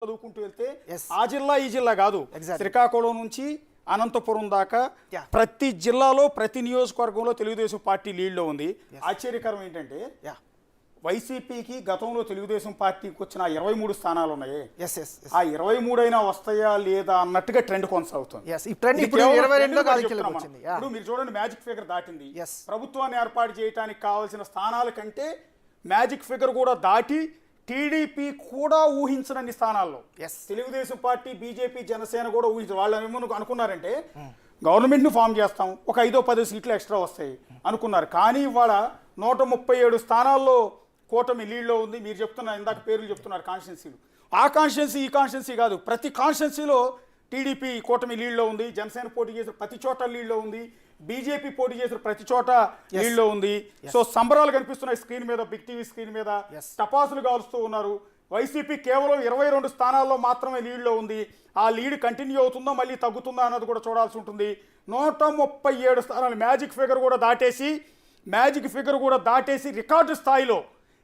చదువుకుంటూ వెళ్తే ఆ జిల్లా ఈ జిల్లా కాదు, శ్రీకాకుళం నుంచి అనంతపురం దాకా ప్రతి జిల్లాలో ప్రతి నియోజకవర్గంలో తెలుగుదేశం పార్టీ లీడ్లో ఉంది. ఆశ్చర్యకరం ఏంటంటే వైసీపీకి గతంలో తెలుగుదేశం పార్టీకి వచ్చిన 23 స్థానాలు ఉన్నాయి. ఆ 23 అయినా వస్తాయా లేదా అన్నట్టుగా ట్రెండ్ కొనసాగుతుంది. ఇప్పుడు మీరు చూడండి, మ్యాజిక్ ఫిగర్ దాటింది. ప్రభుత్వాన్ని ఏర్పాటు చేయడానికి కావాల్సిన స్థానాల కంటే మ్యాజిక్ ఫిగర్ కూడా దాటి టీడీపీ కూడా ఊహించనన్ని స్థానాల్లో తెలుగుదేశం పార్టీ, బీజేపీ, జనసేన కూడా ఊహించారు. వాళ్ళు ఏమో అనుకున్నారంటే గవర్నమెంట్ని ఫామ్ చేస్తాం, ఒక 5-10 సీట్లు ఎక్స్ట్రా వస్తాయి అనుకున్నారు. కానీ ఇవాళ 137 స్థానాల్లో కూటమి లీడ్లో ఉంది. మీరు చెప్తున్నారు, ఇందాక పేర్లు చెప్తున్నారు కాన్స్టిట్యున్సీలు. ఆ కాన్స్టిట్యున్సీ ఈ కాన్స్టిట్యున్సీ కాదు, ప్రతి కాన్స్టిట్యున్సీలో టీడీపీ కూటమి లీడ్లో ఉంది. జనసేన పోటీ చేసిన ప్రతి చోట లీడ్లో ఉంది. బీజేపీ పోటీ చేసిన ప్రతి చోట లీడ్లో ఉంది. సో సంబరాలు కనిపిస్తున్నాయి స్క్రీన్ మీద, బిగ్ టీవీ స్క్రీన్ మీద టపాసులు కాలుస్తూ ఉన్నారు. వైసీపీ కేవలం 22 స్థానాల్లో మాత్రమే లీడ్లో ఉంది. ఆ లీడ్ కంటిన్యూ అవుతుందో మళ్ళీ తగ్గుతుందా అన్నది కూడా చూడాల్సి ఉంటుంది. 137 స్థానాలు మ్యాజిక్ ఫిగర్ కూడా దాటేసి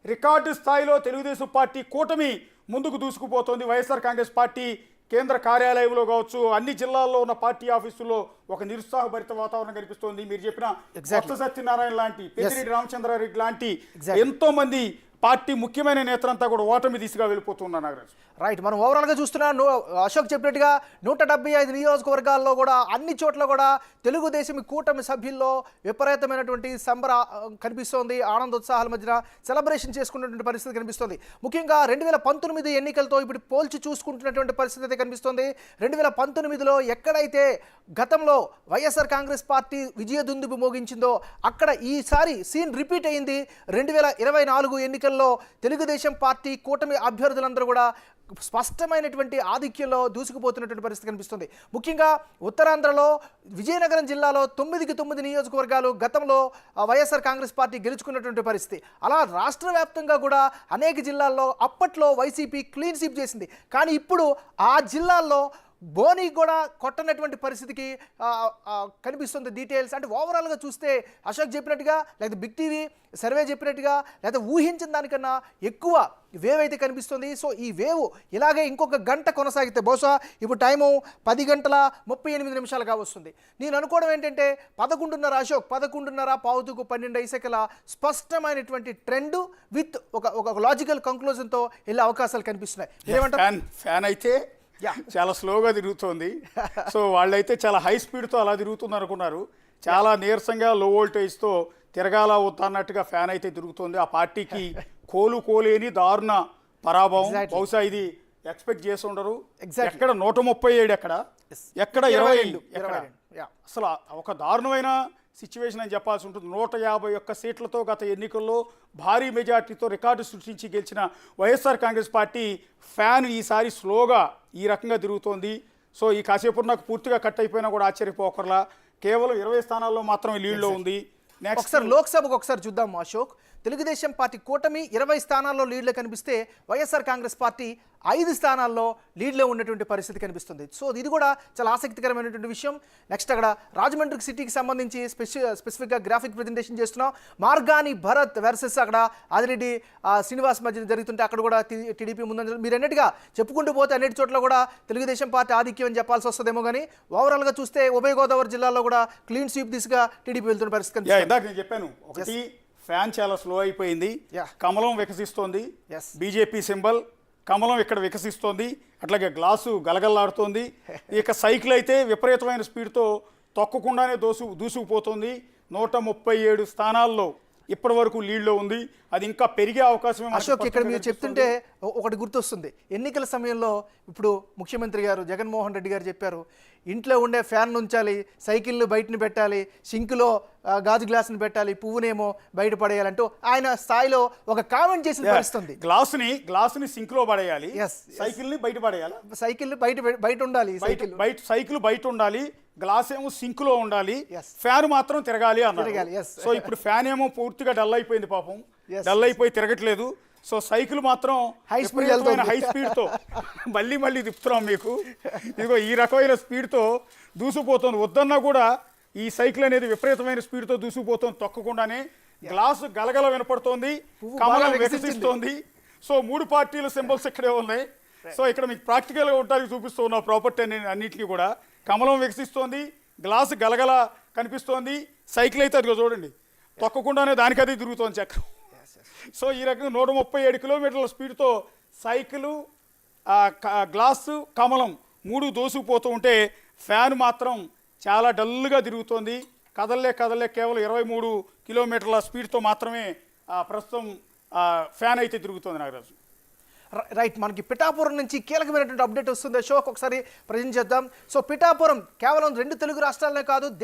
రికార్డు స్థాయిలో తెలుగుదేశం పార్టీ కూటమి ముందుకు దూసుకుపోతోంది. వైఎస్ఆర్ కాంగ్రెస్ పార్టీ కేంద్ర కార్యాలయంలో కావచ్చు, అన్ని జిల్లాల్లో ఉన్న పార్టీ ఆఫీసుల్లో ఒక నిరుత్సాహభరిత వాతావరణం కనిపిస్తోంది. మీరు చెప్పిన కొత్త సత్యనారాయణ లాంటి, పెద్దిరెడ్డి రామచంద్రారెడ్డి లాంటి ఎంతో మంది పార్టీ ముఖ్యమైన నేతలంతా కూడా ఓటమి దిశగా వెళ్ళిపోతున్నారు. నాగరాజు, రైట్. మనం ఓవరాల్గా చూస్తున్నాం, అశోక్ చెప్పినట్టుగా 175 నియోజకవర్గాల్లో కూడా అన్ని చోట్ల కూడా తెలుగుదేశం కూటమి సభ్యుల్లో విపరీతమైనటువంటి కనిపిస్తోంది. ఆనందోత్సాహాల మధ్యన సెలబ్రేషన్ చేసుకున్నటువంటి పరిస్థితి కనిపిస్తుంది. ముఖ్యంగా 2019 ఎన్నికలతో ఇప్పుడు పోల్చి చూసుకుంటున్నటువంటి పరిస్థితి అయితే కనిపిస్తుంది. 2019లో ఎక్కడైతే గతంలో వైఎస్ఆర్ కాంగ్రెస్ పార్టీ విజయదుందుబి మోగించిందో అక్కడ ఈసారి సీన్ రిపీట్ అయింది. 2024 ఎన్నికల్లో తెలుగుదేశం పార్టీ కూటమి అభ్యర్థులందరూ కూడా స్పష్టమైనటువంటి ఆధిక్యంలో దూసుకుపోతున్నటువంటి పరిస్థితి కనిపిస్తుంది. ముఖ్యంగా ఉత్తరాంధ్రలో విజయనగరం జిల్లాలో 9 నియోజకవర్గాలు గతంలో వైఎస్ఆర్ కాంగ్రెస్ పార్టీ గెలుచుకున్నటువంటి పరిస్థితి. అలా రాష్ట్ర వ్యాప్తంగా కూడా అనేక జిల్లాల్లో అప్పట్లో వైసీపీ క్లీన్ స్వీప్ చేసింది. కానీ ఇప్పుడు ఆ జిల్లాల్లో బోని కూడా కొట్టనటువంటి పరిస్థితికి కనిపిస్తుంది. డీటెయిల్స్ అంటే ఓవరాల్గా చూస్తే అశోక్ చెప్పినట్టుగా, లేదా బిగ్ టీవీ సర్వే చెప్పినట్టుగా, లేదా ఊహించిన దానికన్నా ఎక్కువ వేవ్ అయితే కనిపిస్తుంది. సో ఈ వేవ్ ఇలాగే ఇంకొక గంట కొనసాగితే బహుశా ఇప్పుడు టైము 10:38 వస్తుంది. నేను అనుకోవడం ఏంటంటే 11:30 అశోక్ 11:30 పావుతుకు 12 ఐసెకల స్పష్టమైనటువంటి ట్రెండ్ విత్ ఒక లాజికల్ కంక్లూజన్తో వెళ్ళే అవకాశాలు కనిపిస్తున్నాయి. ఏమంటారు? ఫ్యాన్ అయితే చాలా స్లోగా తిరుగుతోంది. సో వాళ్ళైతే చాలా హై స్పీడ్తో అలా తిరుగుతుంది అనుకున్నారు. చాలా నీరసంగా లో వోల్టేజ్తో తిరగాల వద్దా అన్నట్టుగా ఫ్యాన్ అయితే తిరుగుతోంది. ఆ పార్టీకి కోలేని దారుణ పరాభవం. బహుశా ఇది ఎక్స్పెక్ట్ చేసి ఉండరు. ఎక్కడ 137, ఎక్కడ 22, అసలు ఒక దారుణమైన సిచ్యువేషన్ అని చెప్పాల్సి ఉంటుంది. 151 సీట్లతో గత ఎన్నికల్లో భారీ మెజార్టీతో రికార్డు సృష్టించి గెలిచిన వైఎస్ఆర్ కాంగ్రెస్ పార్టీ ఫ్యాన్ ఈసారి స్లోగా ఈ రకంగా తిరుగుతోంది. సో ఈ కాసేపు నాకు పూర్తిగా కట్ అయిపోయినా కూడా ఆశ్చర్యపోకర్లా. కేవలం 20 స్థానాల్లో మాత్రమే లీడ్లో ఉంది. ఒకసారి లోక్సభకు ఒకసారి చూద్దాం అశోక్. తెలుగుదేశం పార్టీ కూటమి 20 స్థానాల్లో లీడ్లో కనిపిస్తే వైఎస్ఆర్ కాంగ్రెస్ పార్టీ 5 స్థానాల్లో లీడ్లో ఉన్నటువంటి పరిస్థితి కనిపిస్తుంది. సో ఇది కూడా చాలా ఆసక్తికరమైనటువంటి విషయం. నెక్స్ట్ అక్కడ రాజమండ్రి సిటీకి సంబంధించి స్పెసిఫిక్గా గ్రాఫిక్ ప్రజెంటేషన్ చేస్తున్నాం. మార్గాని భరత్ వర్సెస్ అక్కడ ఆదిరెడ్డి శ్రీనివాస్ మధ్య జరుగుతుంటే అక్కడ కూడా టీడీపీ ముందు మీరు అన్నిటిగా చెప్పుకుంటూ పోతే అన్నిటి చోట్ల కూడా తెలుగుదేశం పార్టీ ఆధిక్యం అని చెప్పాల్సి వస్తుందేమో. కానీ ఓవరాల్గా చూస్తే ఉభయ గోదావరి జిల్లాలో కూడా క్లీన్ స్వీప్ దిశగా టీడీపీ వెళ్తున్న పరిస్థితి కనిపిస్తుంది. చెప్పాను, ఒకటి ఫ్యాన్ చాలా స్లో అయిపోయింది. కమలం వికసిస్తోంది. బీజేపీ సింబల్ కమలం ఇక్కడ వికసిస్తోంది. అట్లాగే గ్లాసు గలగల్లాడుతోంది. ఇక సైకిల్ అయితే విపరీతమైన స్పీడ్తో తొక్కకుండానే దూసుకుపోతుంది. 137 స్థానాల్లో ఇప్పటి వరకు లీడ్లో ఉంది. అది ఇంకా పెరిగే అవకాశం. అశోక్, ఇక్కడ మీరు చెప్తుంటే ఒకటి గుర్తొస్తుంది. ఎన్నికల సమయంలో ఇప్పుడు ముఖ్యమంత్రి గారు జగన్మోహన్ రెడ్డి గారు చెప్పారు, ఇంట్లో ఉండే ఫ్యాన్ ఉంచాలి, సైకిల్ను బయటని పెట్టాలి, సింకులో గాజు గ్లాసుని పెట్టాలి, పువ్వునేమో బయట పడేయాలంటూ ఆయన స్థాయిలో ఒక కామెంట్ చేసిన పరిస్థితుంది. గ్లాసుని సింక్ లో పడేయాలి, సైకిల్ ని బయట పడేయాలి. సైకిల్ బయట ఉండాలి, సైకిల్ బయట ఉండాలి, గ్లాస్ ఏమో సింక్ లో ఉండాలి, ఫ్యాన్ మాత్రం తిరగాలి అన్నారు. సో ఇప్పుడు ఫ్యాన్ ఏమో పూర్తిగా డల్ అయిపోయింది, పాపం డల్ అయిపోయి తిరగట్లేదు. సో సైకిల్ మాత్రం హై స్పీడ్తో మళ్ళీ తిప్పుతున్నాం మీకు. ఇదిగో ఈ రకమైన స్పీడ్తో దూసుకుపోతుంది. వద్దన్నా కూడా ఈ సైకిల్ అనేది విపరీతమైన స్పీడ్తో దూసుకుపోతుంది. తొక్కకుండానే గ్లాసు గలగల వినపడుతోంది, కమలం వికసిస్తోంది. సో 3 పార్టీల సింబల్స్ ఇక్కడే ఉన్నాయి. సో ఇక్కడ మీకు ప్రాక్టికల్గా ఉండడానికి చూపిస్తూ ఉన్న ప్రాపర్టీ అన్నింటినీ కూడా కమలం వికసిస్తోంది, గ్లాస్ గలగల కనిపిస్తోంది, సైకిల్ అయితే అదిగో చూడండి తొక్కకుండానే దానికదే తిరుగుతోంది చక్రం. సో ఈ రకంగా 137 కిలోమీటర్ల స్పీడ్తో సైకిలు, గ్లాసు, కమలం 3 దోసుకుపోతూ ఉంటే ఫ్యాన్ మాత్రం చాలా డల్గా తిరుగుతోంది. కదల్లే కేవలం 23 కిలోమీటర్ల స్పీడ్తో మాత్రమే ప్రస్తుతం ఫ్యాన్ అయితే తిరుగుతోంది నాగరాజు. రైట్, మనకి పిఠాపురం నుంచి కీలకమైనటువంటి అప్డేట్ వస్తుంది. అశోక్ ఒకసారి ప్రజెంట్ చేద్దాం. సో పిఠాపురం కేవలం 2 తెలుగు రాష్ట్రాలనే కాదు, దేశ